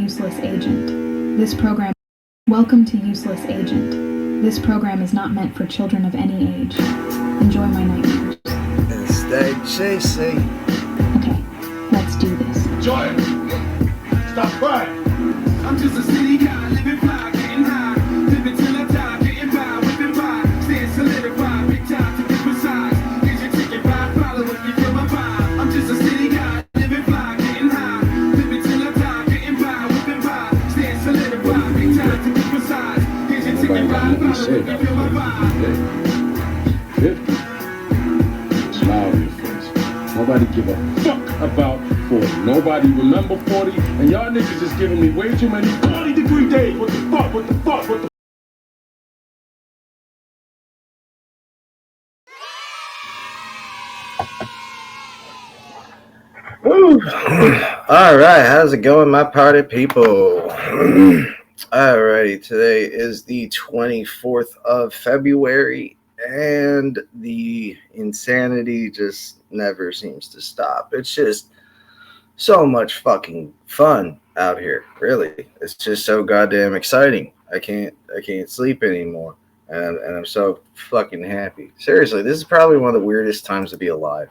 Useless Agent. This program. Welcome to Useless Agent. This program is not meant for children of any age. Enjoy my nightmares. It's that JC. Okay, let's do this. Jordan, stop crying. I'm just a city guy, living fly, getting high, living till I die, getting by, whipping by, staying solidified, big time to get precise. Here's your ticket, ride, follow if you feel my vibe. I'm just a city guy, living fly, getting high, living till I die, getting by, whipping by, staying solidified, big time to get precise. Here's your ticket, ride, follow if you feel my vibe. Smile on your face. Nobody give a fuck about 40. Nobody remember 40. And y'all niggas is giving me way too many 40-degree days. What the fuck? What the fuck? What the All right, how's it going, my party people? Alrighty, today is the 24th of February, and the insanity just never seems to stop. It's just so much fucking fun out here, really. It's just so goddamn exciting. I can't sleep anymore, and I'm so fucking happy. Seriously, this is probably one of the weirdest times to be alive.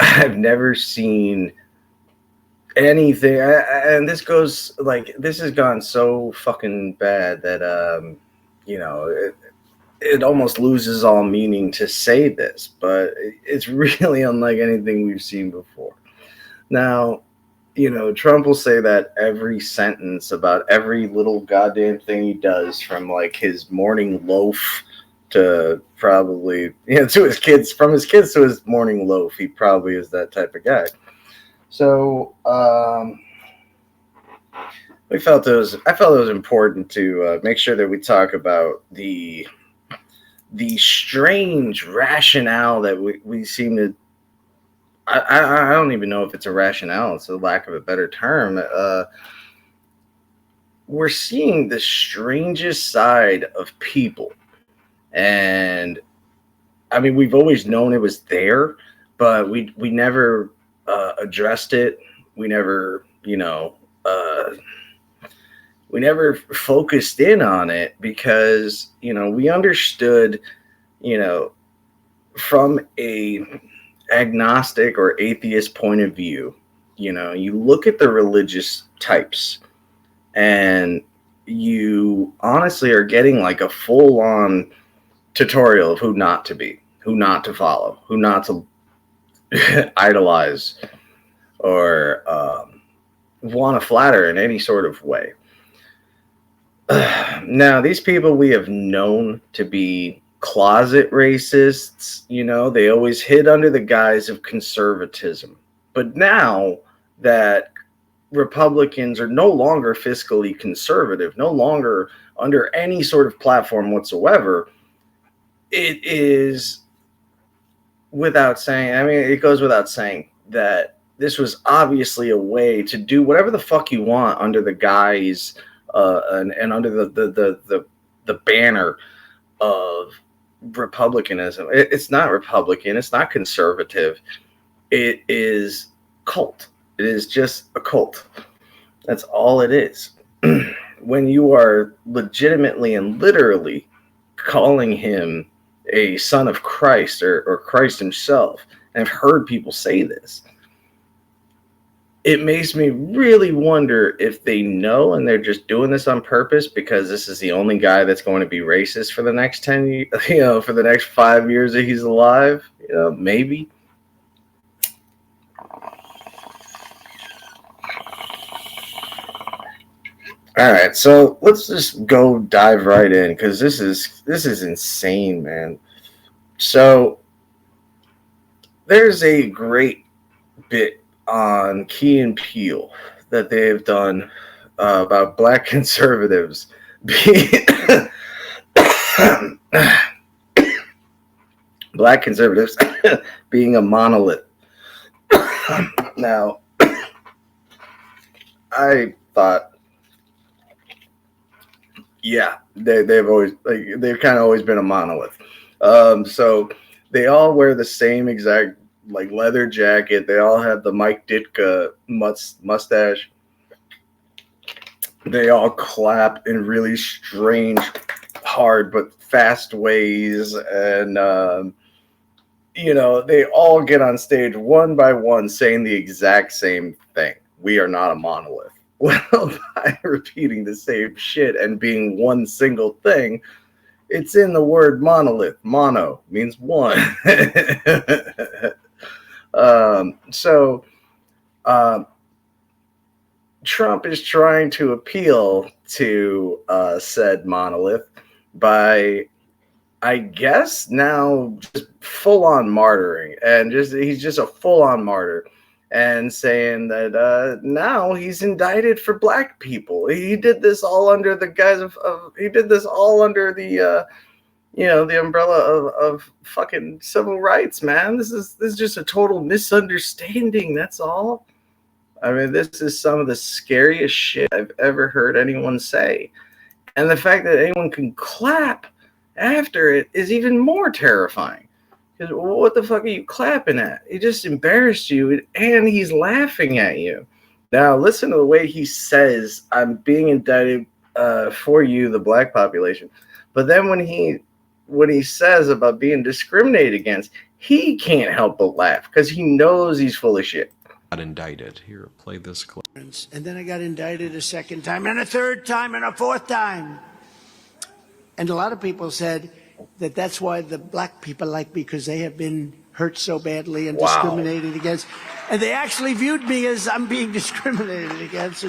I've never seen anything, and this goes like this has gone so fucking bad that it almost loses all meaning to say this, but it's really unlike anything we've seen before. Now, Trump will say that every sentence about every little goddamn thing he does, from like his morning loaf to probably, to his kids, from his kids to his morning loaf. He probably is that type of guy. So I felt it was important to make sure that we talk about the strange rationale that we seem to. I don't even know if it's a rationale. It's a lack of a better term. We're seeing the strangest side of people. And I mean, we've always known it was there, but we never addressed it. We never, we never focused in on it because, we understood, from a agnostic or atheist point of view, you look at the religious types and you honestly are getting like a full-on tutorial of who not to be, who not to follow, who not to idolize or want to flatter in any sort of way. Now, these people we have known to be closet racists, they always hid under the guise of conservatism. But now that Republicans are no longer fiscally conservative, no longer under any sort of platform whatsoever, it is without saying, it goes without saying that this was obviously a way to do whatever the fuck you want under the guise and under the banner of republicanism. It's not Republican. It's not conservative. It is cult. It is just a cult. That's all it is. When you are legitimately and literally calling him a son of Christ or Christ himself, and I've heard people say this, it makes me really wonder if they know and they're just doing this on purpose because this is the only guy that's going to be racist for the next 10 years, for the next 5 years that he's alive, maybe. All right, so let's just go dive right in because this is insane, man. So there's a great bit on Key and Peele that they've done about black conservatives being black conservatives being a monolith. Now, I thought, yeah, they've kind of always been a monolith. So they all wear the same exact like leather jacket. They all have the Mike Ditka mustache. they all clap in really strange, hard but fast ways, and they all get on stage one by one saying the exact same thing. We are not a monolith. Well, by repeating the same shit and being one single thing, it's in the word monolith. Mono means one. So Trump is trying to appeal to said monolith by, I guess, now just full-on martyring, and he's just a full-on martyr, and saying that now he's indicted for black people. He did this all under the guise of he did this all under the the umbrella of fucking civil rights, man. This is just a total misunderstanding. That's all. I mean, this is some of the scariest shit I've ever heard anyone say. And the fact that anyone can clap after it is even more terrifying. Because what the fuck are you clapping at? He just embarrassed you, and he's laughing at you. Now, listen to the way he says, I'm being indicted for you, the black population. But then when he says about being discriminated against, he can't help but laugh because he knows he's full of shit. Got indicted. Here, play this clip. And then I got indicted a second time, and a third time, and a fourth time. And a lot of people said that that's why the black people like me, because they have been hurt so badly and discriminated against. And they actually viewed me as I'm being discriminated against.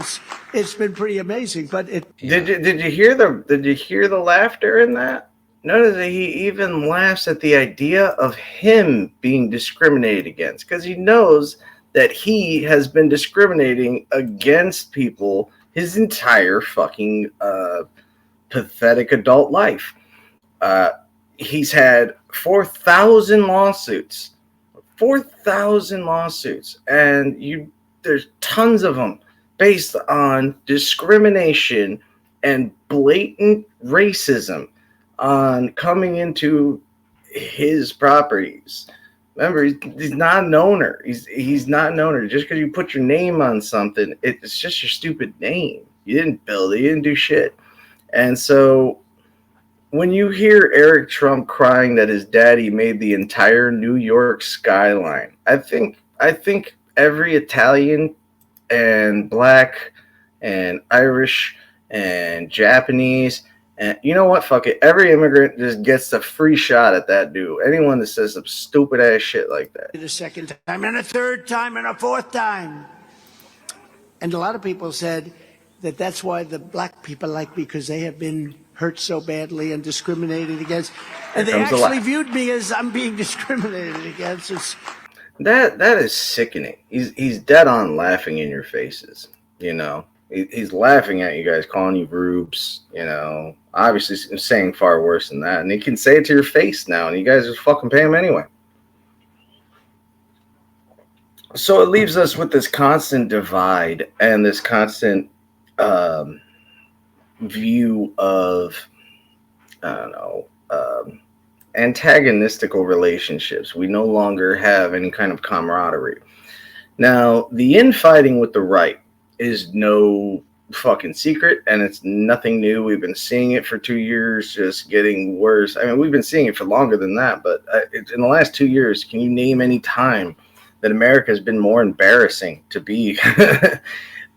It's been pretty amazing. But did you hear the laughter in that? Notice that he even laughs at the idea of him being discriminated against, because he knows that he has been discriminating against people his entire fucking pathetic adult life. He's had 4,000 lawsuits. 4,000 lawsuits. And there's tons of them based on discrimination and blatant racism on coming into his properties. Remember, he's not an owner. He's not an owner. Just because you put your name on something, it's just your stupid name. You didn't build it. You didn't do shit. And so when you hear Eric Trump crying that his daddy made the entire New York skyline, I think every Italian and black and Irish and Japanese, and you know what? Fuck it. Every immigrant just gets a free shot at that dude. Anyone that says some stupid ass shit like that. a second time, and a third time, and a fourth time. And a lot of people said that that's why the black people like me, because they have been hurt so badly and discriminated against. And they actually viewed me as I'm being discriminated against. That is sickening. He's dead on laughing in your faces, He's laughing at you guys, calling you rubes, obviously saying far worse than that. And he can say it to your face now, and you guys just fucking pay him anyway. So it leaves us with this constant divide and this constant view of, antagonistical relationships. We no longer have any kind of camaraderie. Now, the infighting with the right is no fucking secret, and it's nothing new. We've been seeing it for 2 years, just getting worse. I mean, we've been seeing it for longer than that, but in the last 2 years, can you name any time that America has been more embarrassing to be?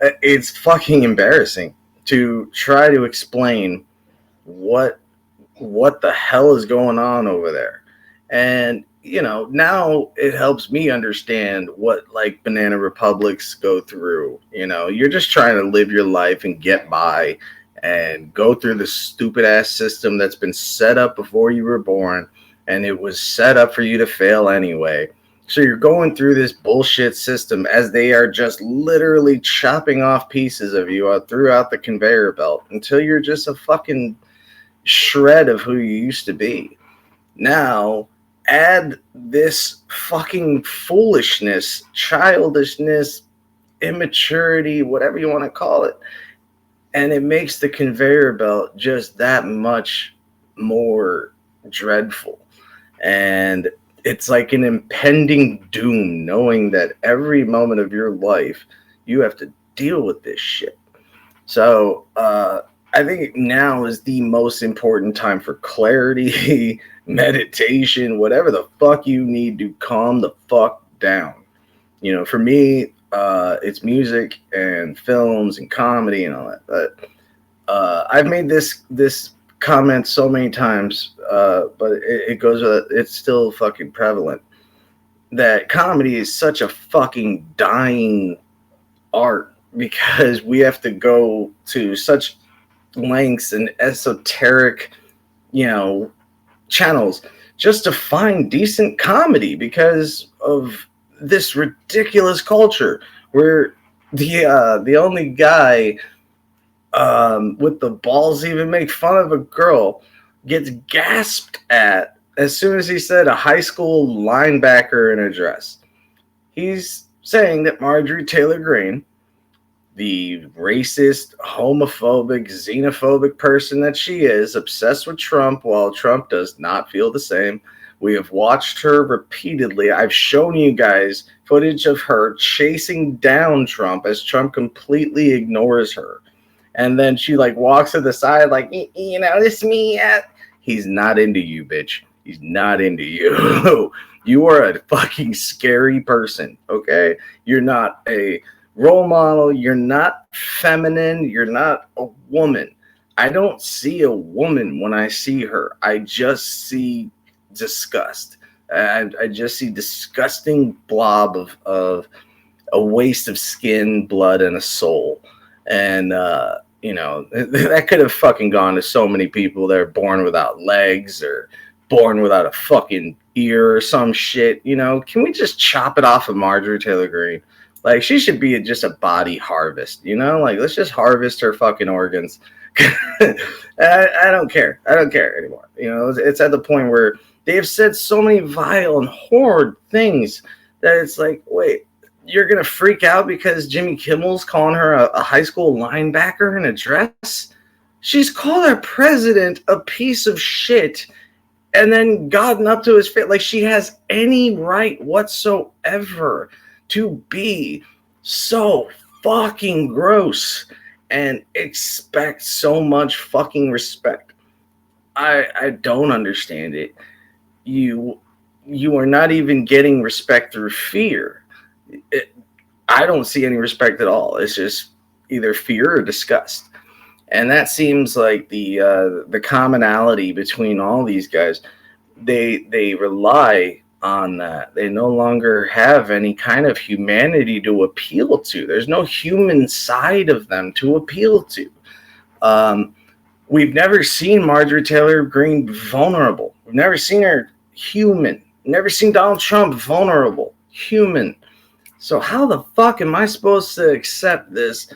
It's fucking embarrassing to try to explain what the hell is going on over there. And now it helps me understand what like banana republics go through. You're just trying to live your life and get by and go through the stupid ass system that's been set up before you were born, and it was set up for you to fail anyway. So you're going through this bullshit system as they are just literally chopping off pieces of you throughout the conveyor belt until you're just a fucking shred of who you used to be. Now, add this fucking foolishness, childishness, immaturity, whatever you want to call it, and it makes the conveyor belt just that much more dreadful. And it's like an impending doom, knowing that every moment of your life you have to deal with this shit. So I think now is the most important time for clarity, meditation, whatever the fuck you need to calm the fuck down. You know, for me, it's music and films and comedy and all that. But I've made this comment so many times, but it goes with it's still fucking prevalent that comedy is such a fucking dying art because we have to go to such lengths and esoteric, you know, channels just to find decent comedy because of this ridiculous culture where the only guy with the balls to even make fun of a girl gets gasped at as soon as he said a high school linebacker in a dress. He's saying that Marjorie Taylor Greene, the racist, homophobic, xenophobic person that she is, obsessed with Trump while Trump does not feel the same. We have watched her repeatedly. I've shown you guys footage of her chasing down Trump as Trump completely ignores her. And then she like walks to the side like, you know, this me. He's not into you, bitch. He's not into you. You are a fucking scary person, okay? You're not a role model. You're not feminine. You're not a woman. I don't see a woman when I see her. I just see disgust. I just see disgusting blob of a waste of skin, blood, and a soul. And you know, that could have fucking gone to so many people that are born without legs or born without a fucking ear or some shit. You know, can we just chop it off of Marjorie Taylor Greene? Like, she should be just a body harvest, you know? Like, let's just harvest her fucking organs. I don't care. I don't care anymore. You know, it's at the point where they have said so many vile and horrid things that it's like, wait, you're going to freak out because Jimmy Kimmel's calling her a high school linebacker in a dress? She's called our president a piece of shit and then gotten up to his face. Like, she has any right whatsoever to be so fucking gross and expect so much fucking respect. I don't understand it. You are not even getting respect through fear. I don't see any respect at all. It's just either fear or disgust. And that seems like the commonality between all these guys. They rely on that. They no longer have any kind of humanity to appeal to. There's no human side of them to appeal to. We've never seen Marjorie Taylor Greene vulnerable. We've never seen her human. Never seen Donald Trump vulnerable, human. So how the fuck am I supposed to accept this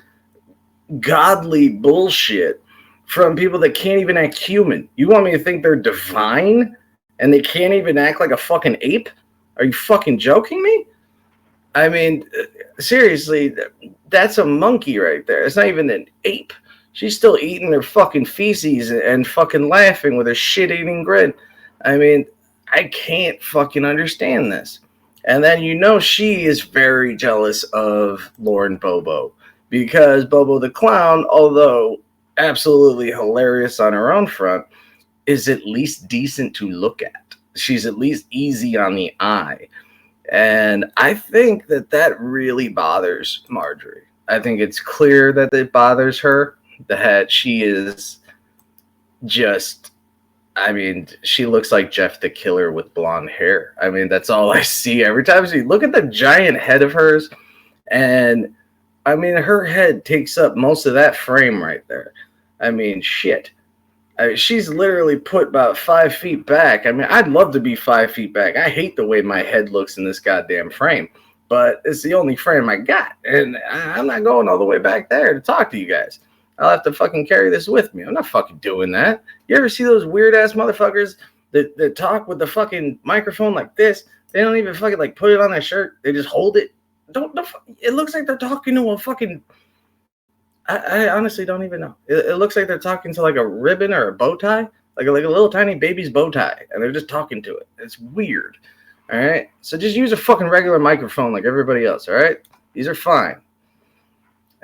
godly bullshit from people that can't even act human? You want me to think they're divine and they can't even act like a fucking ape? Are you fucking joking me? I mean, seriously, that's a monkey right there. It's not even an ape. She's still eating her fucking feces and fucking laughing with a shit-eating grin. I mean, I can't fucking understand this. And then you know she is very jealous of Lauren BoBo because BoBo the Clown, although absolutely hilarious on her own front, is at least decent to look at. She's at least easy on the eye. And I think that really bothers Marjorie. I think it's clear that it bothers her, that she is just... I mean, she looks like Jeff the Killer with blonde hair. I mean, that's all I see every time I see. Look at the giant head of hers. And, I mean, her head takes up most of that frame right there. I mean, shit. She's literally put about 5 feet back. I mean, I'd love to be 5 feet back. I hate the way my head looks in this goddamn frame. But it's the only frame I got. And I'm not going all the way back there to talk to you guys. I'll have to fucking carry this with me. I'm not fucking doing that. You ever see those weird-ass motherfuckers that talk with the fucking microphone like this? They don't even fucking, like, put it on their shirt. They just hold it. It looks like they're talking to a fucking... I honestly don't even know. It looks like they're talking to, like, a ribbon or a bow tie. Like a little tiny baby's bow tie. And they're just talking to it. It's weird. All right? So just use a fucking regular microphone like everybody else, all right? These are fine.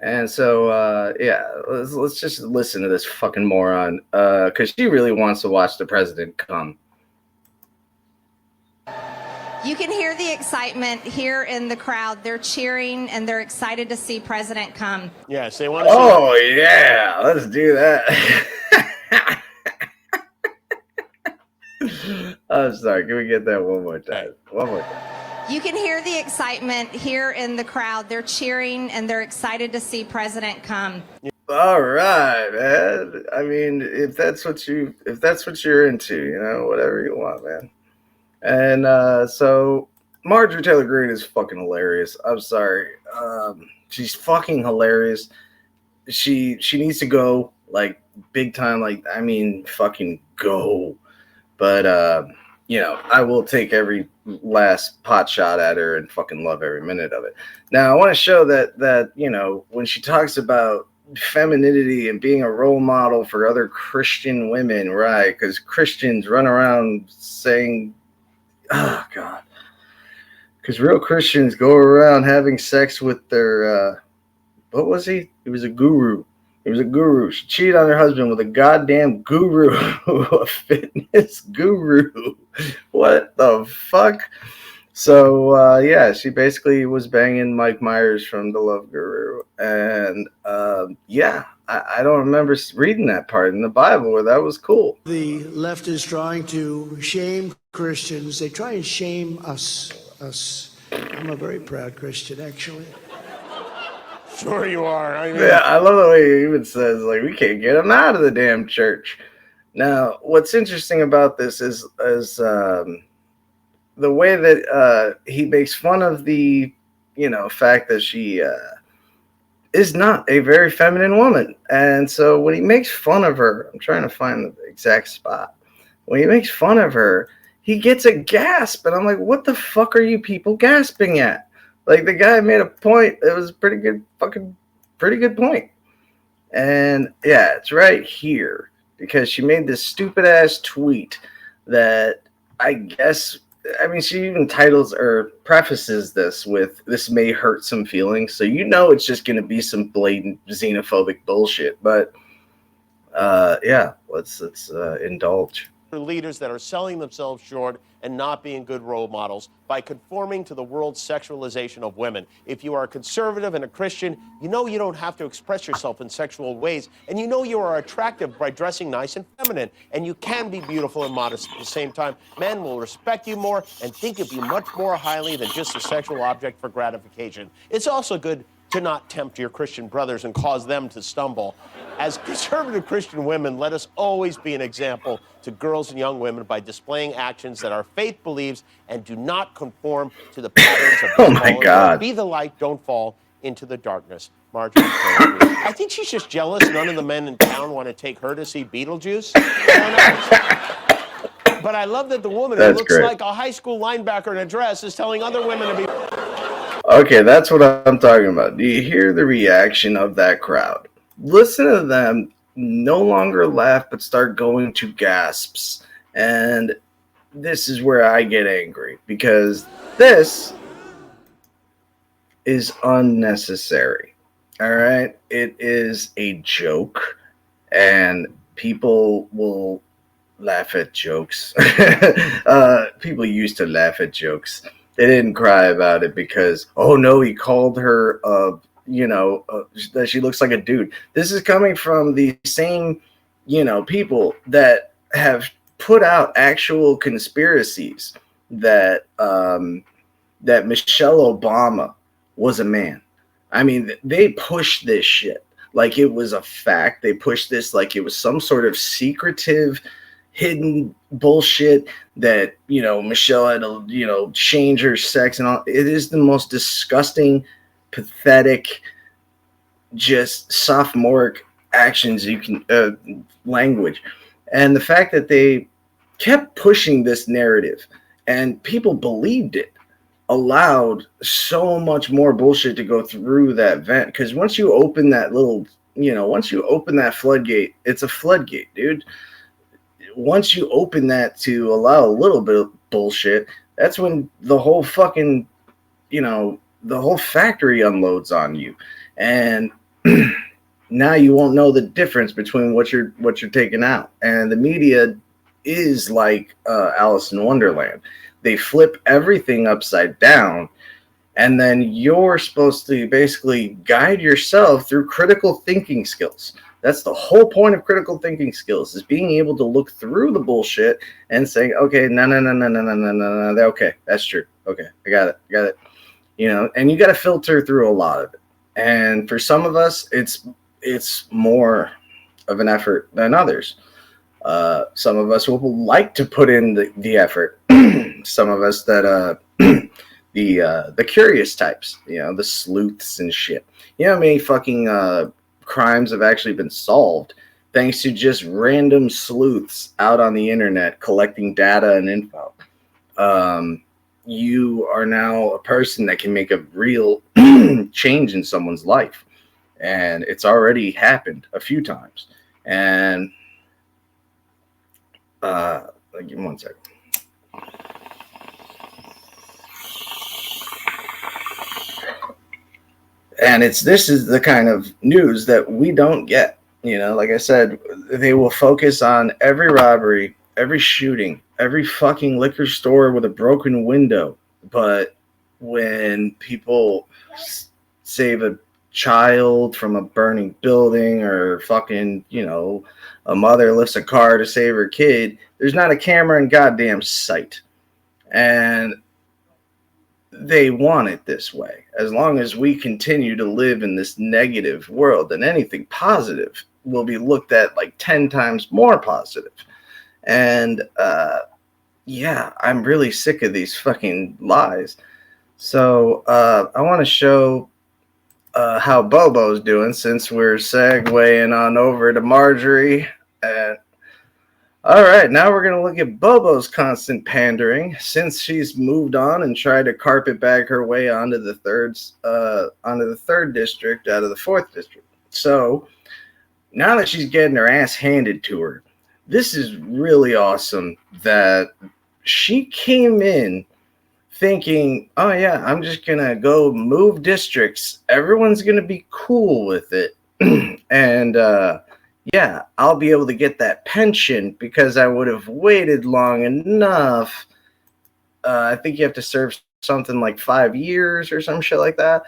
And so, yeah, let's just listen to this fucking moron, because she really wants to watch the president come. You can hear the excitement here in the crowd. They're cheering and they're excited to see President come. Yes, they want to see. Oh, yeah, let's do that. I'm sorry, can we get that one more time? One more time. You can hear the excitement here in the crowd. They're cheering and they're excited to see President come. All right, man. I mean, if that's what you're into, you know, whatever you want, man. And so Marjorie Taylor Greene is fucking hilarious. I'm sorry. She's fucking hilarious. She needs to go, like, big time, like, I mean, fucking go. But you know, I will take every last pot shot at her and fucking love every minute of it. Now, I want to show that you know, when she talks about femininity and being a role model for other Christian women, right? Because Christians run around saying, oh God, because real Christians go around having sex with their what was he? He was a guru. He was a guru. She cheated on her husband with a goddamn guru, a fitness guru. What the fuck? So, yeah, she basically was banging Mike Myers from The Love Guru. And, yeah, I don't remember reading that part in the Bible where that was cool. The left is trying to shame Christians. They try and shame us. I'm a very proud Christian, actually. Sure you are. I mean, Yeah, I love the way he even says, like, we can't get him out of the damn church. Now, what's interesting about this is the way that he makes fun of the, you know, fact that she is not a very feminine woman. And so when he makes fun of her, I'm trying to find the exact spot. When he makes fun of her, he gets a gasp. And I'm like, what the fuck are you people gasping at? Like, the guy made a point. It was a pretty good point. And yeah, it's right here because she made this stupid ass tweet that I guess, I mean, she even titles or prefaces this with, this may hurt some feelings. So, you know, it's just going to be some blatant xenophobic bullshit. But yeah, let's indulge. leaders that are selling themselves short and not being good role models by conforming to the world's sexualization of women. If you are a conservative and a Christian, you know you don't have to express yourself in sexual ways, and you know you are attractive by dressing nice and feminine, and you can be beautiful and modest at the same time. Men will respect you more and think of you much more highly than just a sexual object for gratification. It's also good to not tempt your Christian brothers and cause them to stumble. As conservative Christian women, let us always be an example to girls and young women by displaying actions that our faith believes and do not conform to the patterns of Oh my God. Be the light, don't fall into the darkness. Marjorie Taylor Greene. I think she's just jealous none of the men in town want to take her to see Beetlejuice. But I love that the woman who looks like a high school linebacker in a dress is telling other women to be... Okay, that's what I'm talking about. Do you hear the reaction of that crowd? Listen to them no longer laugh, but start going to gasps. And this is where I get angry, because this is unnecessary. All right? It is a joke, and people will laugh at jokes. People used to laugh at jokes. They didn't cry about it because, oh no, he called her, that she looks like a dude. This is coming from the same, people that have put out actual conspiracies that that Michelle Obama was a man. I mean, they pushed this shit like it was a fact. They pushed this like it was some sort of secretive, hidden bullshit that, Michelle had to, change her sex and all. It is the most disgusting, pathetic, just sophomoric actions you can, language. And the fact that they kept pushing this narrative and people believed it allowed so much more bullshit to go through that vent. Because once you open that little, once you open that floodgate, it's a floodgate, dude. Once you open that to allow a little bit of bullshit, that's when the whole fucking, the whole factory unloads on you. And now you won't know the difference between what you're taking out. And the media is like Alice in Wonderland. They flip everything upside down, and then you're supposed to basically guide yourself through critical thinking skills. That's the whole point of critical thinking skills, is being able to look through the bullshit and saying, okay, no, okay, that's true. Okay, I got it. You know, and you got to filter through a lot of it. And for some of us, it's more of an effort than others. Some of us will like to put in the effort. Some of us that the curious types, you know, the sleuths and shit. You know how many fucking crimes have actually been solved thanks to just random sleuths out on the internet collecting data and info. You are now a person that can make a real change in someone's life. And it's already happened a few times. And give me 1 second. And this is the kind of news that we don't get. You know, like I said, they will focus on every robbery, every shooting, every fucking liquor store with a broken window. But when people save a child from a burning building, or fucking, you know, a mother lifts a car to save her kid, there's not a camera in goddamn sight. And they want it this way. As long as we continue to live in this negative world, then anything positive will be looked at like 10 times more positive. And yeah, I'm really sick of these fucking lies. So I want to show how BoBo's doing, since we're segueing on over to Marjorie. All right, now we're going to look at BoBo's constant pandering, since she's moved on and tried to carpet bag her way onto the third district out of the 4th district. So now that she's getting her ass handed to her, this is really awesome that she came in thinking, oh yeah, I'm just going to go move districts. Everyone's going to be cool with it. And yeah, I'll be able to get that pension because I would have waited long enough. I think you have to serve something like 5 years or some shit like that.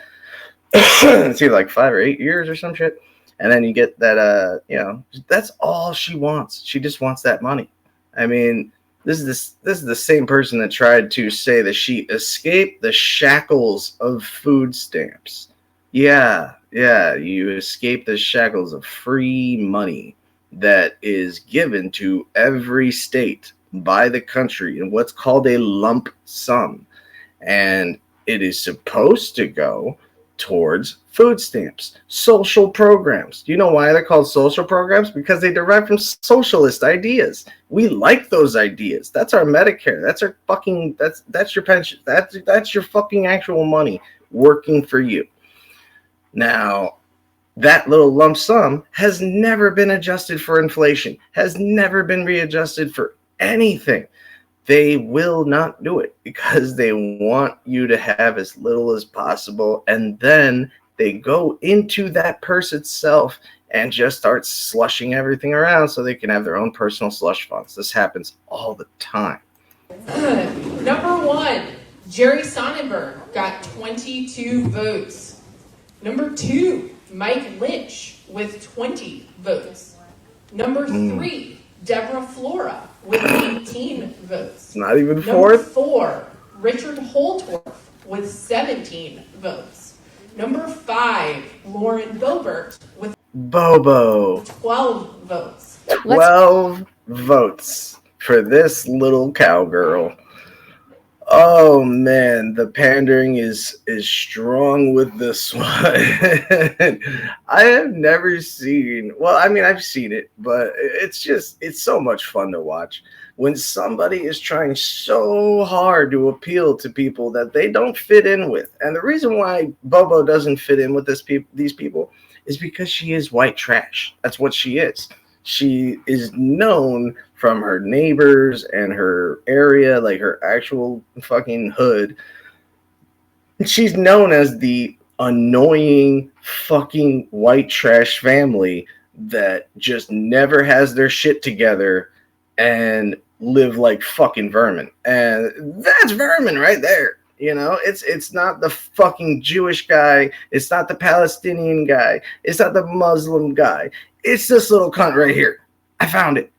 It's either like 5 or 8 years or some shit. And then you get that, you know, that's all she wants. She just wants that money. I mean, this is the same person that tried to say that she escaped the shackles of food stamps. Yeah, you escape the shackles of free money that is given to every state by the country in what's called a lump sum. And it is supposed to go towards food stamps, social programs. Do you know why they're called social programs? Because they derive from socialist ideas. We like those ideas. That's our Medicare. That's our fucking, that's your pension. That's your fucking actual money working for you. Now, that little lump sum has never been adjusted for inflation, has never been readjusted for anything. They will not do it because they want you to have as little as possible. And then they go into that purse itself and just start slushing everything around so they can have their own personal slush funds. This happens all the time. Number 1, Jerry Sonnenberg got 22 votes. Number 2, Mike Lynch with 20 votes. Number 3, Deborah Flora with 18 votes. Not even Number fourth. 4, Richard Holtorf with 17 votes. Number 5, Lauren Boebert with BoBo. 12 votes. 12 votes for this little cowgirl. Oh man, the pandering is strong with this one. I have never seen, well, I mean, I've seen it, but it's so much fun to watch when somebody is trying so hard to appeal to people that they don't fit in with. And the reason why BoBo doesn't fit in with these people is because she is white trash. That's what she is. She is known from her neighbors and her area, like her actual fucking hood. She's known as the annoying fucking white trash family that just never has their shit together and live like fucking vermin. And that's vermin right there. You know, it's not the fucking Jewish guy. It's not the Palestinian guy. It's not the Muslim guy. It's this little cunt right here. I found it.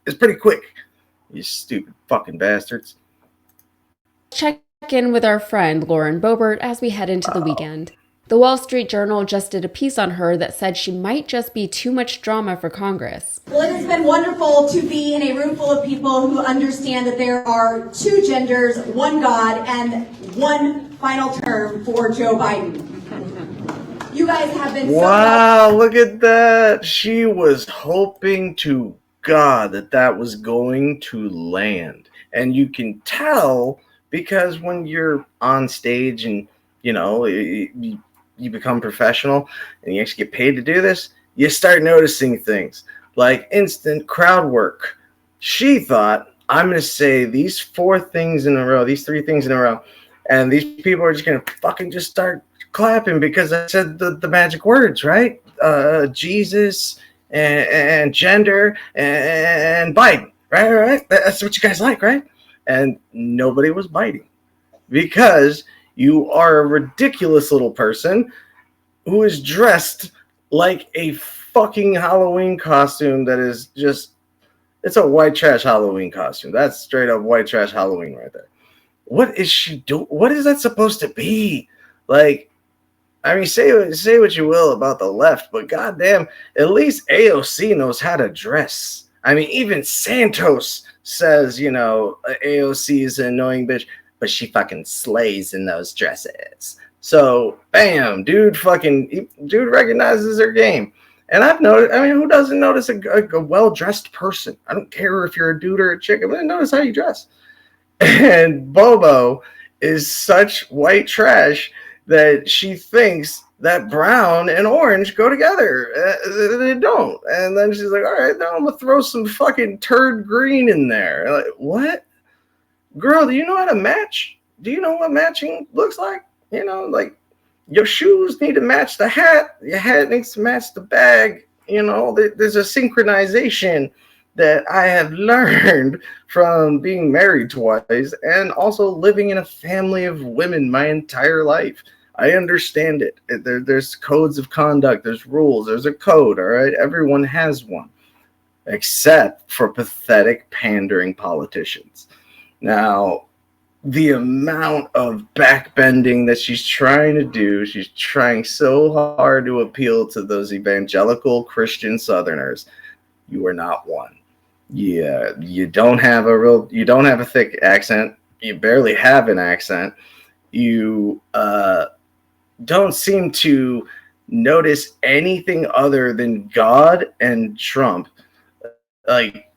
It's pretty quick. You stupid fucking bastards. Check in with our friend Lauren Boebert as we head into the weekend. The Wall Street Journal just did a piece on her that said she might just be too much drama for Congress. Well, it has been wonderful to be in a room full of people who understand that there are two genders, one God, and one final term for Joe Biden. You guys have been wow, look at that. She was hoping to God that was going to land. And you can tell because when you're on stage and, you know, you become professional and you actually get paid to do this, you start noticing things like instant crowd work. She thought, I'm going to say these 4 things in a row, these 3 things in a row, and these people are just going to fucking just start clapping because I said the magic words, right? Jesus and gender and Biden, right? That's what you guys like, right? And nobody was biting because you are a ridiculous little person who is dressed like a fucking Halloween costume that is just, it's a white trash Halloween costume. That's straight up white trash Halloween right there. What is she doing? What is that supposed to be? Like, I mean, say what you will about the left, but goddamn, at least AOC knows how to dress. I mean, even Santos says, you know, AOC is an annoying bitch, but she fucking slays in those dresses. So, bam, dude recognizes her game. And I've noticed, I mean, who doesn't notice a well-dressed person? I don't care if you're a dude or a chick. I'm going to notice how you dress. And BoBo is such white trash that she thinks that brown and orange go together. They don't. And then she's like, all right, now I'm going to throw some fucking turd green in there. Like, what? Girl, do you know how to match? Do you know what matching looks like? You know, like your shoes need to match the hat. Your hat needs to match the bag. You know, there's a synchronization that I have learned from being married twice and also living in a family of women my entire life. I understand it. There's codes of conduct. There's rules. There's a code, all right? Everyone has one, except for pathetic, pandering politicians. Now, the amount of backbending that she's trying to do, she's trying so hard to appeal to those evangelical Christian Southerners. You are not one. Yeah, you don't have a thick accent. You barely have an accent. You don't seem to notice anything other than God and Trump. Like,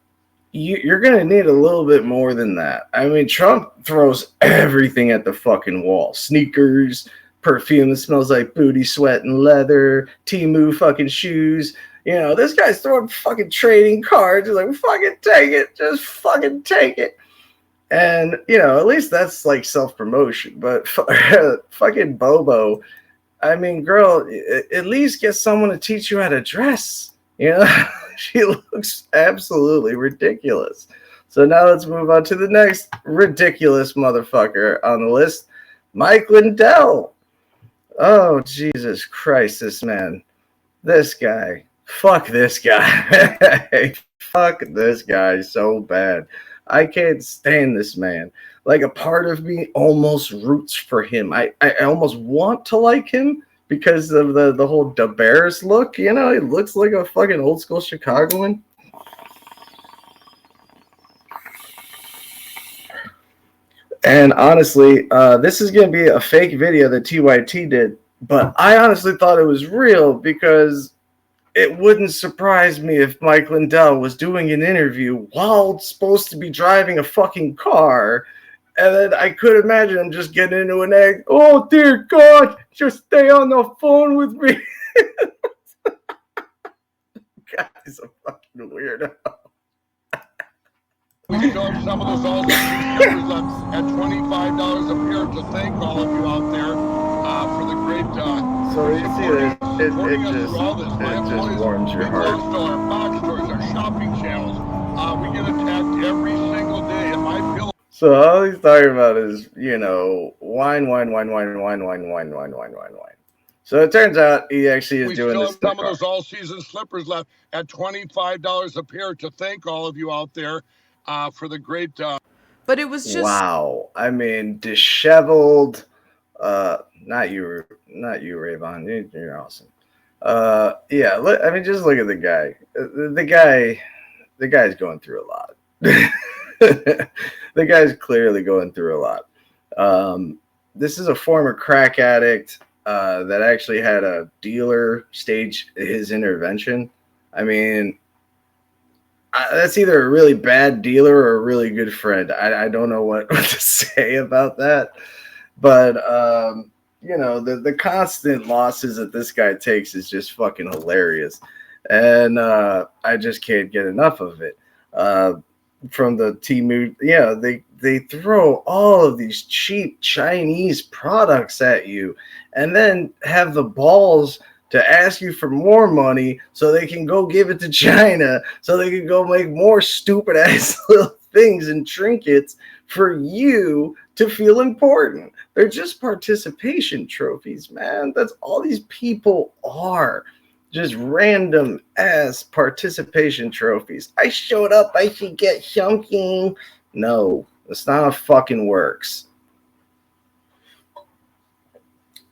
you're going to need a little bit more than that. I mean, Trump throws everything at the fucking wall. Sneakers, perfume that smells like booty, sweat, and leather, Temu fucking shoes. You know, this guy's throwing fucking trading cards. He's like, fucking take it. Just fucking take it. And, you know, at least that's like self-promotion. But fucking BoBo, I mean, girl, at least get someone to teach you how to dress. You know, she looks absolutely ridiculous. So now let's move on to the next ridiculous motherfucker on the list, Mike Lindell. Oh, Jesus Christ, this man. This guy. Fuck this guy. Fuck this guy so bad. I can't stand this man. Like, a part of me almost roots for him. I almost want to like him because of the whole DeBears look. You know, he looks like a fucking old school Chicagoan. And honestly, this is going to be a fake video that TYT did. But I honestly thought it was real because it wouldn't surprise me if Mike Lindell was doing an interview while supposed to be driving a fucking car. And then I could imagine him just getting into an egg. Oh, dear God, just stay on the phone with me. Guy's a fucking weirdo. We can show some of this also at $25 a pair to thank all of you out there for the great. So you see that it just warms your heart. Our box stores, our shopping channels. We get attacked every single day, and my bill. So all he's talking about is, you know, wine, wine, wine, wine, wine, wine, wine, wine, wine, wine, wine. So it turns out he actually is doing this. We still have some of those all-season slippers left at $25 a pair. To thank all of you out there for the great. But it was just wow. I mean, disheveled. Not you, Rayvon. You're awesome. Yeah. Look, I mean, just look at the guy. The guy's going through a lot. The guy's clearly going through a lot. This is a former crack addict that actually had a dealer stage his intervention. I mean, that's either a really bad dealer or a really good friend. I don't know what to say about that. But, you know, the constant losses that this guy takes is just fucking hilarious. And I just can't get enough of it. From the Temu, yeah, they throw all of these cheap Chinese products at you and then have the balls to ask you for more money so they can go give it to China so they can go make more stupid ass little things and trinkets for you to feel important. They're just participation trophies, man. That's all these people are. Just random ass participation trophies. I showed up, I should get something. No, that's not how it fucking works.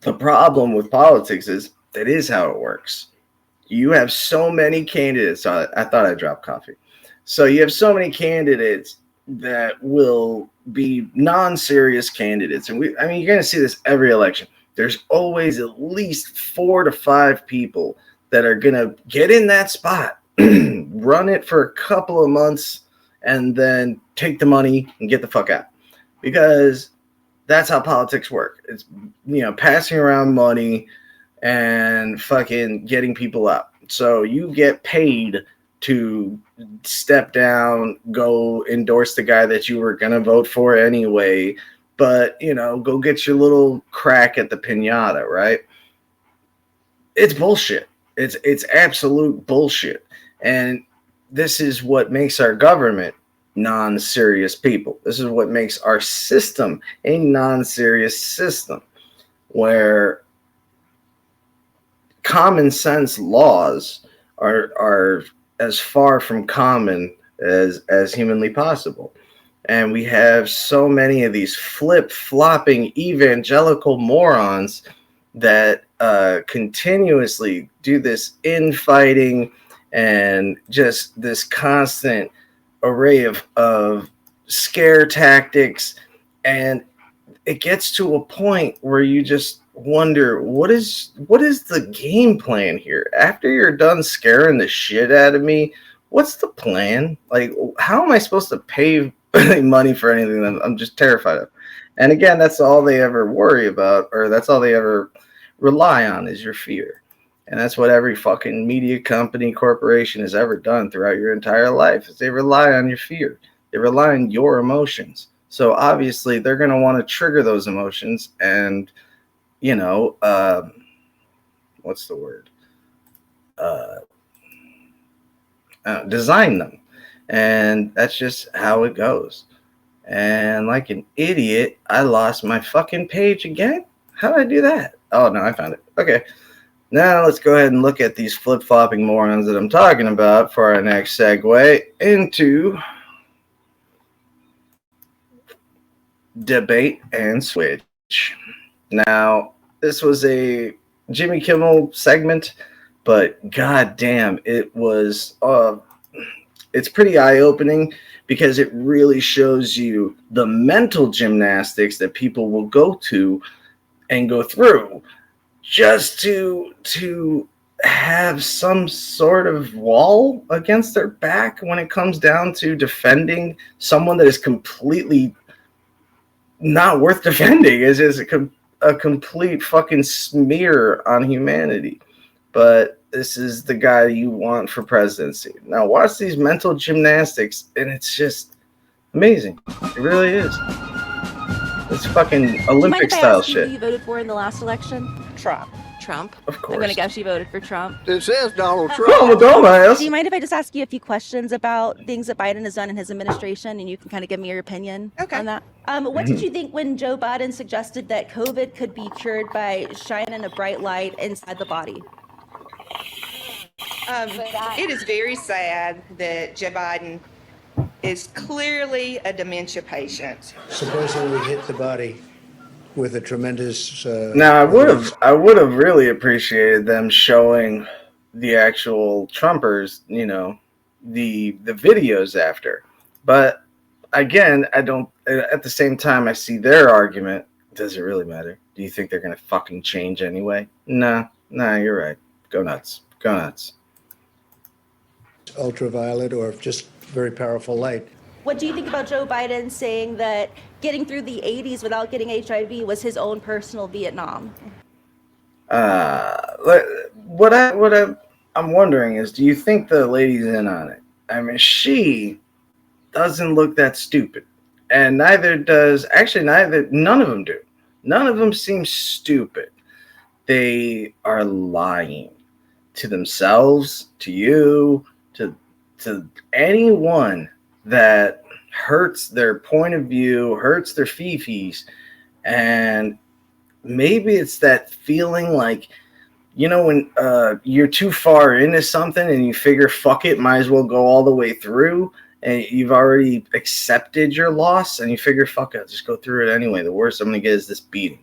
The problem with politics is that is how it works. You have so many candidates. I thought I dropped coffee. So you have so many candidates that will be non-serious candidates. And you're going to see this every election. There's always at least 4 to 5 people that are going to get in that spot, run it for a couple of months, and then take the money and get the fuck out. Because that's how politics work. It's, you know, passing around money and fucking getting people out. So you get paid to step down, go endorse the guy that you were going to vote for anyway, but, you know, go get your little crack at the piñata, right? It's bullshit. It's absolute bullshit. And this is what makes our government non-serious people. This is what makes our system a non-serious system where common sense laws are as far from common as humanly possible. And we have so many of these flip-flopping evangelical morons that continuously do this infighting and just this constant array of scare tactics. And it gets to a point where you just wonder, what is the game plan here? After you're done scaring the shit out of me, what's the plan? Like, how am I supposed to pay money for anything that I'm just terrified of? And again, that's all they ever worry about, or that's all they ever rely on, is your fear. And that's what every fucking media company, corporation has ever done throughout your entire life, is they rely on your fear. They rely on your emotions. So obviously they're going to want to trigger those emotions and, you know, what's the word? Design them. And that's just how it goes. And like an idiot, I lost my fucking page again. How did I do that? Oh, no, I found it. Okay. Now let's go ahead and look at these flip-flopping morons that I'm talking about for our next segue into debate and switch. Now, this was a Jimmy Kimmel segment, but goddamn, it was it's pretty eye-opening because it really shows you the mental gymnastics that people will go to and go through just to have some sort of wall against their back when it comes down to defending someone that is completely not worth defending. It's just a complete fucking smear on humanity. But this is the guy you want for presidency. Now watch these mental gymnastics, and it's just amazing. It really is. It's fucking Olympic style shit. Who you voted for in the last election? Trump. Trump. Of course. I'm gonna guess you voted for Trump. It says Donald Trump. Oh, dumbass. Do you mind if I just ask you a few questions about things that Biden has done in his administration, and you can kind of give me your opinion on that? What did you think when Joe Biden suggested that COVID could be cured by shining a bright light inside the body? It is very sad that Joe Biden is clearly a dementia patient. Supposedly hit the body with a tremendous. Now, I would have really appreciated them showing the actual Trumpers, you know, the videos after. But again, I don't. At the same time, I see their argument. Does it really matter? Do you think they're gonna fucking change anyway? Nah, you're right. Go nuts. Go nuts. Ultraviolet or just very powerful light. What do you think about Joe Biden saying that getting through the 80s without getting HIV was his own personal Vietnam? I'm wondering is, do you think the lady's in on it? I mean, she doesn't look that stupid, and none of them do. None of them seem stupid. They are lying to themselves, to you, to anyone that hurts their point of view, hurts their fifis. And maybe it's that feeling like, you know, when you're too far into something and you figure, fuck it, might as well go all the way through, and you've already accepted your loss and you figure, fuck it, I'll just go through it anyway. The worst I'm going to get is this beating.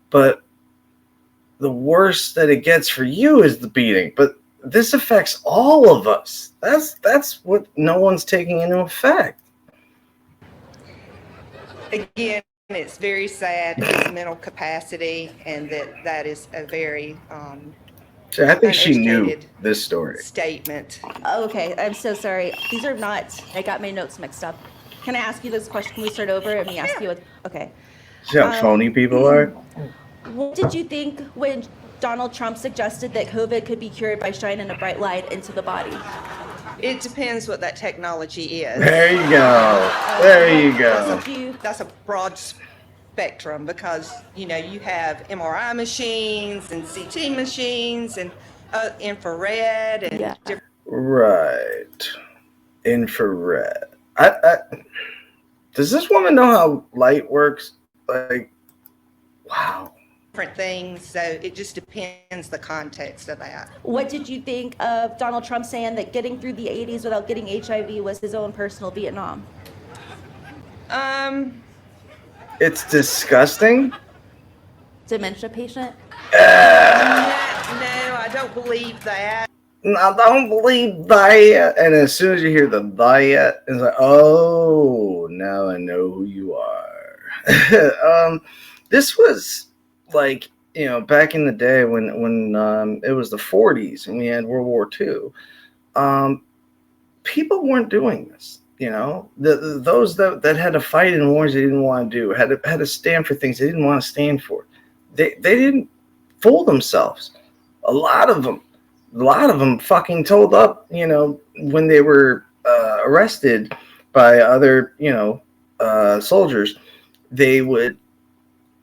But the worst that it gets for you is the beating. But this affects all of us. That's what no one's taking into effect. Again, it's very sad his mental capacity, and that is a very I think she knew this story. Statement. Okay, I'm so sorry. These are not. I got my notes mixed up. Can I ask you this question? Can we start over and me ask you? Okay. See how phony people are? What did you think when Donald Trump suggested that COVID could be cured by shining a bright light into the body? It depends what that technology is. There you go. There you go. That's a broad spectrum because, you know, you have MRI machines and CT machines and infrared and different. Right. Infrared. Does this woman know how light works? Like, wow. Different things, so it just depends the context of that. What did you think of Donald Trump saying that getting through the 80s without getting HIV was his own personal Vietnam? It's disgusting. Dementia patient? No, I don't believe that. I don't believe that. And as soon as you hear the that, it's like, oh, now I know who you are. This was like, you know, back in the day when it was the 40s and we had World War II, people weren't doing this. You know, those that had to fight in wars they didn't want to do, had to stand for things they didn't want to stand for. They didn't fool themselves. A lot of them fucking told up, you know, when they were arrested by other, you know, soldiers. They would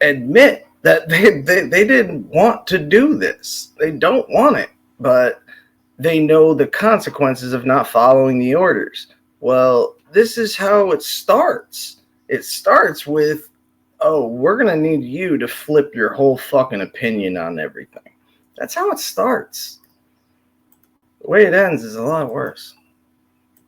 admit that they didn't want to do this. They don't want it, but they know the consequences of not following the orders. Well, this is how it starts. It starts with, oh, we're going to need you to flip your whole fucking opinion on everything. That's how it starts. The way it ends is a lot worse.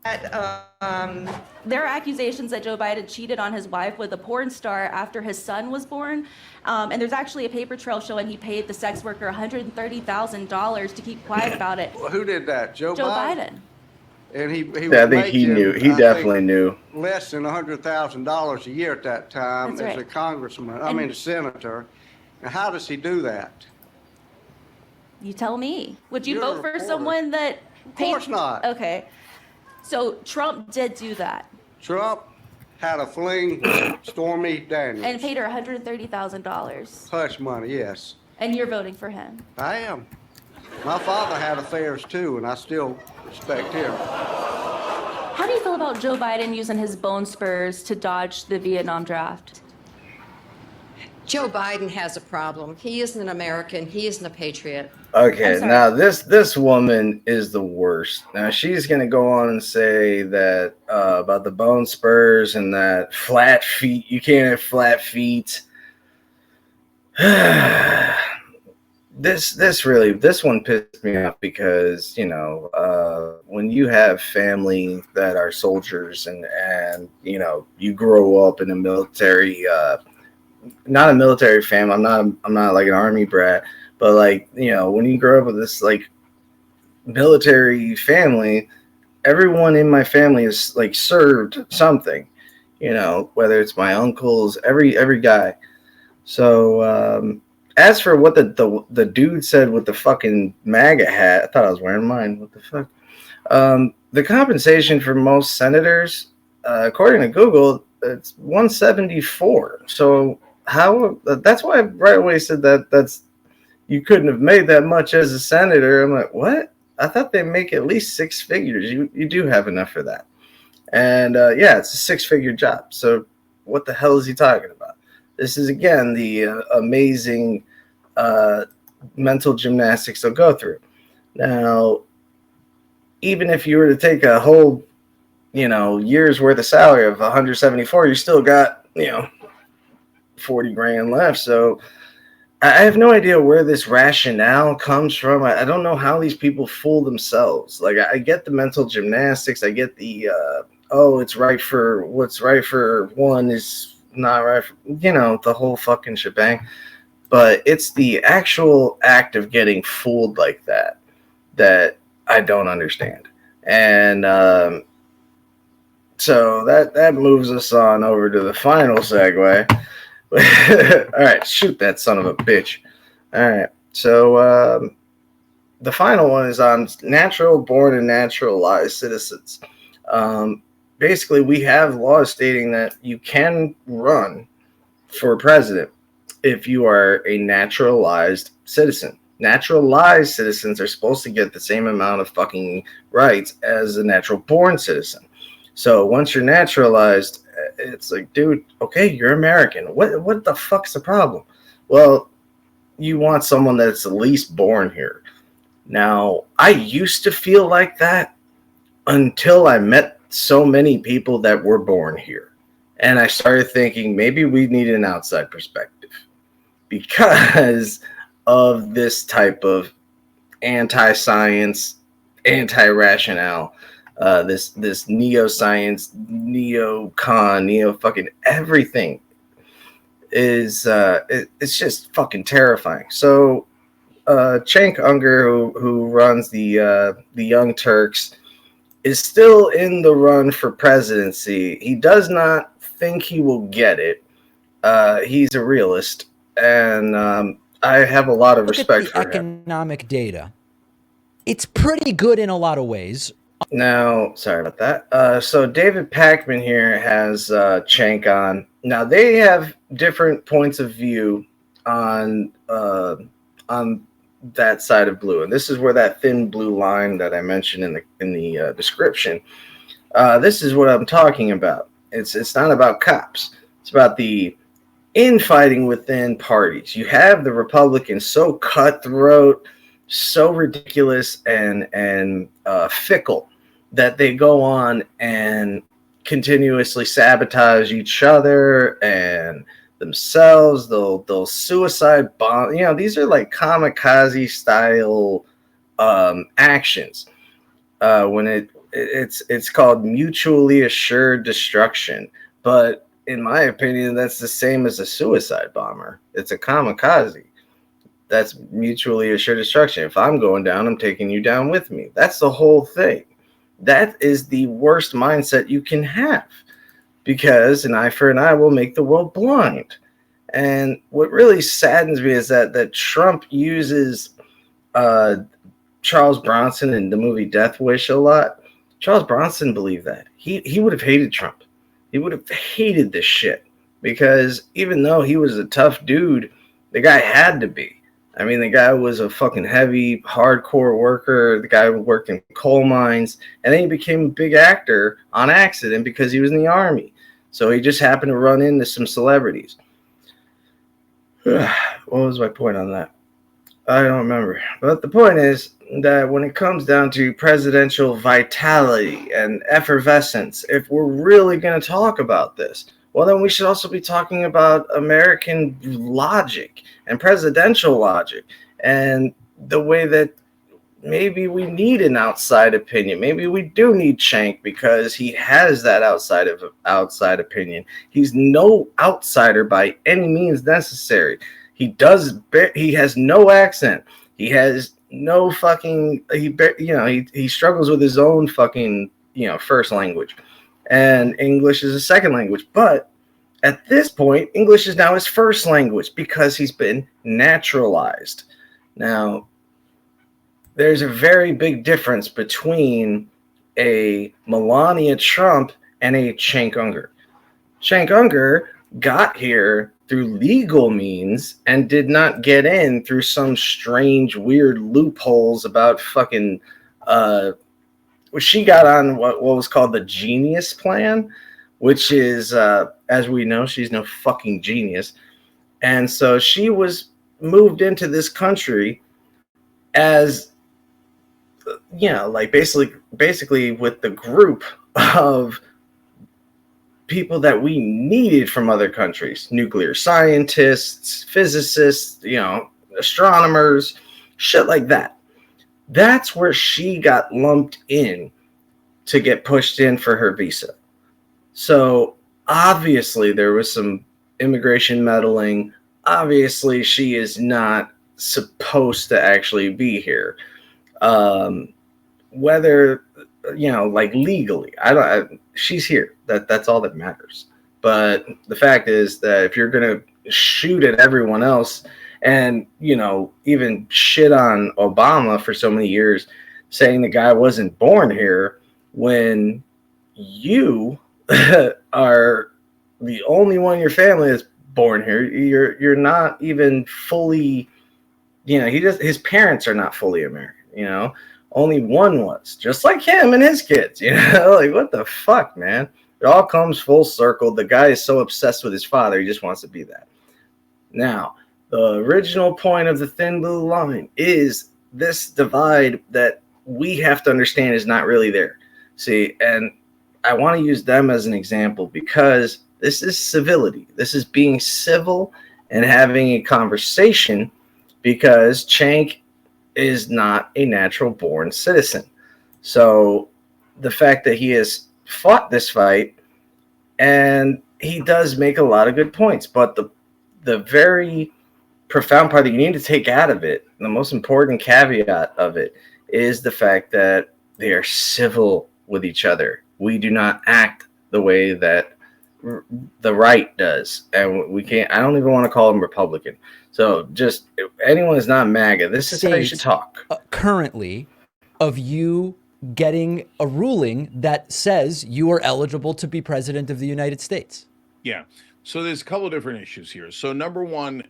There are accusations that Joe Biden cheated on his wife with a porn star after his son was born. And there's actually a paper trail showing he paid the sex worker $130,000 to keep quiet about it. Well, who did that? Joe Biden. And he was I think he knew. He definitely knew. Less than $100,000 a year at that time as a congressman. A senator. And how does he do that? You tell me. Would you vote for someone that? Of course not. Okay. So Trump did do that. Trump had a fling with Stormy Daniels. And paid her $130,000. Hush money, yes. And you're voting for him. I am. My father had affairs too, and I still respect him. How do you feel about Joe Biden using his bone spurs to dodge the Vietnam draft? Joe Biden has a problem. He isn't an American. He isn't a patriot. Okay, now this woman is the worst. Now she's gonna go on and say that about the bone spurs and that flat feet. You can't have flat feet. This one pissed me off because when you have family that are soldiers and you grow up in a military, not a military family. I'm not like an army brat, but when you grow up with this like military family, everyone in my family is like served something, whether it's my uncles, every guy. So as for what the dude said with the fucking MAGA hat, I thought I was wearing mine. What the fuck? The compensation for most senators, according to Google, it's 174. So how? That's why I right away said that's you couldn't have made that much as a senator. I'm like, what? I thought they make at least six figures. You do have enough for that. And yeah, it's a six-figure job. So what the hell is he talking about? This is, again, the amazing mental gymnastics they'll go through. Now, even if you were to take a whole, year's worth of salary of 174, you still got, 40 grand left. So I have no idea where this rationale comes from. I don't know how these people fool themselves. Like, I get the mental gymnastics. I get the, it's right for what's right for one is not right for, the whole fucking shebang. But it's the actual act of getting fooled like that I don't understand. And so that moves us on over to the final segue. All right, shoot that son of a bitch. All right, so the final one is on natural born and naturalized citizens. Basically, we have laws stating that you can run for president if you are a naturalized citizen. Naturalized citizens are supposed to get the same amount of fucking rights as a natural born citizen. So once you're naturalized, it's like, dude, okay, you're American. What the fuck's the problem? Well, you want someone that's at least born here. Now, I used to feel like that until I met so many people that were born here. And I started thinking maybe we need an outside perspective because of this type of anti-science, anti-rationale, this neo-science, neo-con, neo-fucking everything is it's just fucking terrifying. So Cenk Unger, who runs the Young Turks, is still in the run for presidency. He does not think he will get it. He's a realist, and I have a lot of respect for him. Economic data. It's pretty good in a lot of ways. Now, sorry about that. So David Pakman here has Cenk on. Now they have different points of view on that side of blue, and this is where that thin blue line that I mentioned in the description. This is what I'm talking about. It's not about cops. It's about the infighting within parties. You have the Republicans so cutthroat, so ridiculous, and fickle that they go on and continuously sabotage each other and themselves. They'll suicide bomb. These are like kamikaze style actions. When it's called mutually assured destruction. But in my opinion, that's the same as a suicide bomber. It's a kamikaze. That's mutually assured destruction. If I'm going down, I'm taking you down with me. That's the whole thing. That is the worst mindset you can have, because an eye for an eye will make the world blind. And what really saddens me is that Trump uses Charles Bronson in the movie Death Wish a lot. Charles Bronson believed that. He would have hated Trump. He would have hated this shit, because even though he was a tough dude, the guy had to be. I mean, the guy was a fucking heavy, hardcore worker. The guy worked in coal mines, and then he became a big actor on accident because he was in the army. So he just happened to run into some celebrities. What was my point on that? I don't remember. But the point is that when it comes down to presidential vitality and effervescence, if we're really going to talk about this, well, then we should also be talking about American logic and presidential logic and the way that maybe we need an outside opinion. Maybe we do need Shank because he has that outside opinion. He's no outsider by any means necessary. He has no accent. He has no fucking he struggles with his own fucking first language, and English is a second language. But at this point, English is now his first language because he's been naturalized. Now, there's a very big difference between a Melania Trump and a Cenk Uygur. Cenk Uygur got here through legal means and did not get in through some strange, weird loopholes about fucking. She got on what was called the Genius Plan, which is, as we know, she's no fucking genius, and so she was moved into this country as like basically with the group of people that we needed from other countries: nuclear scientists, physicists, astronomers, shit like that. That's where she got lumped in to get pushed in for her visa. So obviously there was some immigration meddling. Obviously she is not supposed to actually be here. Whether like legally, she's here. That's all that matters. But the fact is that if you're gonna shoot at everyone else and even shit on Obama for so many years, saying the guy wasn't born here, when you are the only one in your family that's born here, you're not even fully, his parents are not fully American, only one was, just like him and his kids, like what the fuck, man? It all comes full circle. The guy is so obsessed with his father, he just wants to be that. Now, the original point of the thin blue line is this divide that we have to understand is not really there. See, and I want to use them as an example because this is civility. This is being civil and having a conversation, because Cenk is not a natural born citizen. So the fact that he has fought this fight, and he does make a lot of good points, but the very profound part that you need to take out of it, the most important caveat of it, is the fact that they are civil with each other. We do not act the way that the right does, and we can't. I don't even want to call them Republican. So just anyone is not MAGA. This is how you should talk. Currently, of you getting a ruling that says you are eligible to be president of the United States. Yeah. So there's a couple of different issues here. So number one,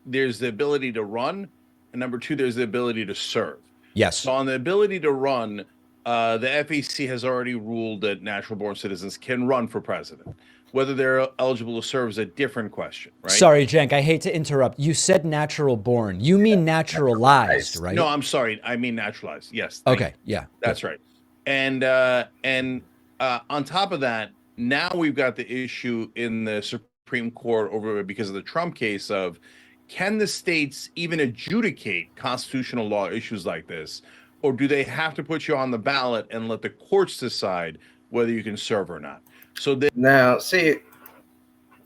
there's the ability to run, and number two, there's the ability to serve. Yes. So on the ability to run, the FEC has already ruled that natural-born citizens can run for president. Whether they're eligible to serve is a different question, right? Sorry, Cenk, I hate to interrupt. You said natural born. You mean naturalized, right? No, I'm sorry. I mean naturalized. Yes. Okay. Yeah. That's right. And on top of that, now we've got the issue in the Supreme Court over because of the Trump case of, can the states even adjudicate constitutional law issues like this, or do they have to put you on the ballot and let the courts decide whether you can serve or not? So now, see,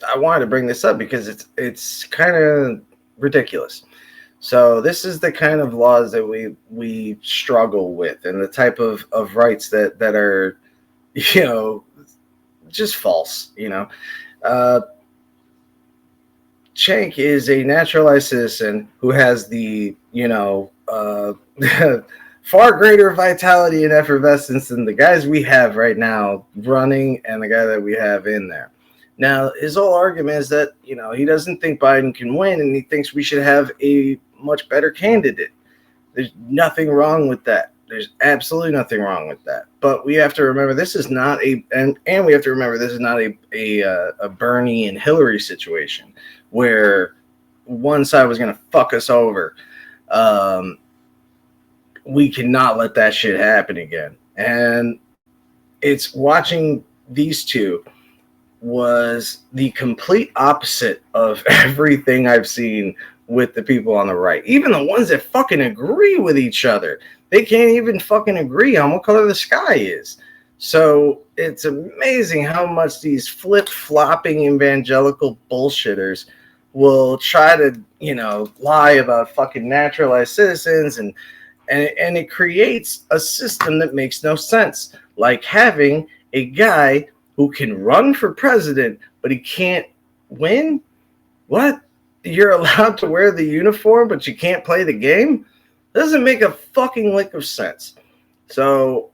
I wanted to bring this up because it's kind of ridiculous. So this is the kind of laws that we struggle with, and the type of rights that are, just false. Cenk is a naturalized citizen who has the far greater vitality and effervescence than the guys we have right now running and the guy that we have in there. Now, his whole argument is that, he doesn't think Biden can win, and he thinks we should have a much better candidate. There's nothing wrong with that. There's absolutely nothing wrong with that. But we have to remember this is not a Bernie and Hillary situation where one side was going to fuck us over. We cannot let that shit happen again. And it's watching these two was the complete opposite of everything I've seen with the people on the right. Even the ones that fucking agree with each other, they can't even fucking agree on what color the sky is. So it's amazing how much these flip-flopping evangelical bullshitters will try to, you know, lie about fucking naturalized citizens, and it creates a system that makes no sense. Like having a guy who can run for president, but he can't win? What? You're allowed to wear the uniform, but you can't play the game? Doesn't make a fucking lick of sense. So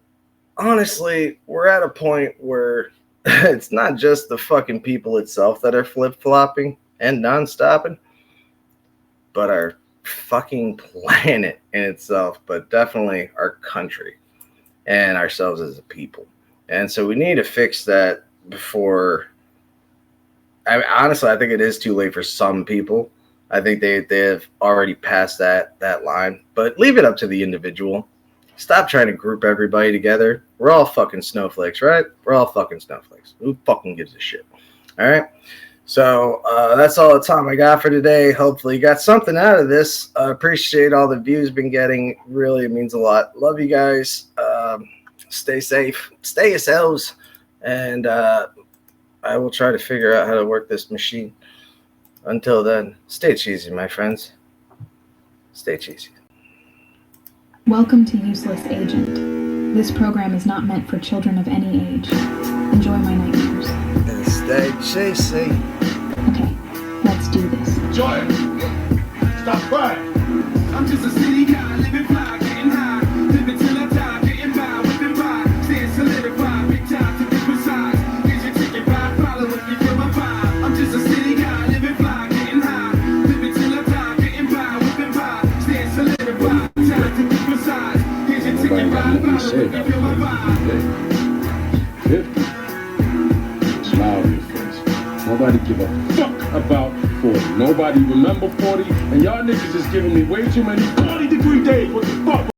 honestly, we're at a point where it's not just the fucking people itself that are flip-flopping and non-stopping, but our fucking planet in itself, but definitely our country and ourselves as a people. And so we need to fix that before. Honestly, I think it is too late for some people. I think they have already passed that line. But leave it up to the individual. Stop trying to group everybody together. We're all fucking snowflakes, right? We're all fucking snowflakes. Who fucking gives a shit? All right? So that's all the time I got for today. Hopefully you got something out of this. I appreciate all the views been getting. Really, it means a lot. Love you guys. Stay safe. Stay yourselves. And I will try to figure out how to work this machine. Until then, stay cheesy, my friends. Stay cheesy. Welcome to Useless Agent. This program is not meant for children of any age. Enjoy my nightmares. And stay cheesy. Okay, let's do this. Joy, stop crying. I'm just a city guy, living fly, getting high. Living till I die, getting by, whipping by. Staying solidified, big time to different sides. Here's your ticket, ride, follow if you feel my vibe. I'm just a city guy, living fly, getting high. Living till I die, getting by, whipping by. Staying solidified, time to different sides. Here's your ticket, ride, follow if you feel my vibe. Smile on your face. Nobody give a fuck about 40. Nobody remember 40. And y'all niggas is giving me way too many 40-degree days. What the fuck?